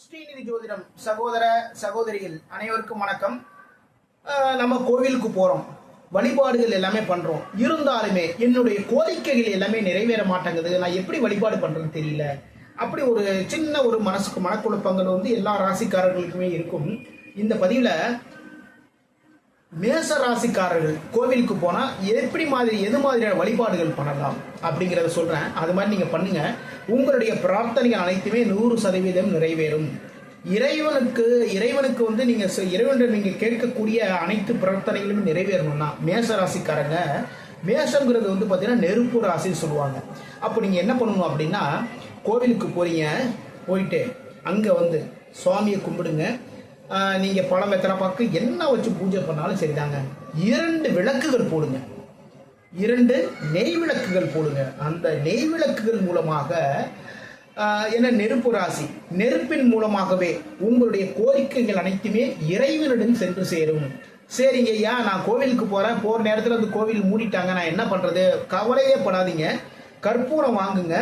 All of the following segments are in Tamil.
ஸ்ரீநிதி ஜோதிடம் சகோதர சகோதரிகள் அனைவருக்கும் வணக்கம். நம்ம கோவிலுக்கு போறோம், வழிபாடுகள் எல்லாமே பண்றோம். இருந்தாலுமே என்னுடைய கோரிக்கைகள் எல்லாமே நிறைவேற மாட்டேங்குது. நான் எப்படி வழிபாடு பண்றதுன்னு தெரியல. அப்படி ஒரு சின்ன ஒரு மனசுக்கு மனக்குழப்பங்கள் எல்லா ராசிக்காரர்களுக்குமே இருக்கும். இந்த பதிவுல மேச ராசிக்காரர்கள் கோவிலுக்கு போனா எது மாதிரியான வழிபாடுகள் பண்ணலாம் அப்படிங்கிறத சொல்றேன். அது மாதிரி நீங்க பண்ணுங்க. உங்களுடைய பிரார்த்தனைகள் அனைத்துமே 100% நிறைவேறும். இறைவனுக்கு நீங்க இறைவன் நீங்க கேட்கக்கூடிய அனைத்து பிரார்த்தனைகளும் நிறைவேறணும்னா மேச ராசிக்காரங்க, மேசங்கிறது பாத்தீங்கன்னா நெருப்பு ராசின்னு சொல்லுவாங்க. அப்போ நீங்க என்ன பண்ணணும் அப்படின்னா, கோவிலுக்கு போறீங்க, போயிட்டு அங்க சுவாமியை கும்பிடுங்க. நீங்க பழம் வெத்தனை பாக்கு என்ன வச்சு பூஜை பண்ணாலும் சரிதாங்க. 2 விளக்குகள் போடுங்க, 2 நெய் விளக்குகள் போடுங்க. அந்த நெய் விளக்குகள் மூலமாக என்ன, நெருப்பு ராசி, நெருப்பின் மூலமாகவே உங்களுடைய கோரிக்கைகள் அனைத்துமே இறைவனிடம் சென்று சேரும். சரிங்க ஐயா, நான் கோவிலுக்கு போற நேரத்தில் அந்த கோவில் மூடிட்டாங்க, நான் என்ன பண்றது? கவலையே படாதீங்க. கற்பூரம் வாங்குங்க.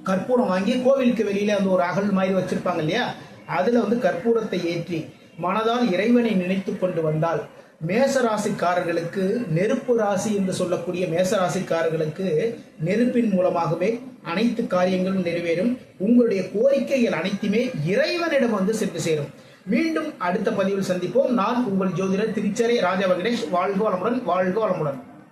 கற்பூரம் வாங்கி கோவிலுக்கு வெளியில ஒரு அகல் மாதிரி வச்சிருப்பாங்க இல்லையா, அதுல கற்பூரத்தை ஏற்றி மனதால் இறைவனை நினைத்து கொண்டு வந்தால் மேசராசிக்காரர்களுக்கு, நெருப்பு ராசி என்று சொல்லக்கூடிய மேசராசிக்காரர்களுக்கு நெருப்பின் மூலமாகவே அனைத்து காரியங்களும் நிறைவேறும். உங்களுடைய கோரிக்கைகள் அனைத்துமே இறைவனிடம் சென்று சேரும். மீண்டும் அடுத்த பதிவில் சந்திப்போம். நான் உங்கள் ஜோதிடர் திருச்சரை ராஜா வெங்கடேஷ். வாழ்க வளமுடன், வாழ்க வளமுடன்.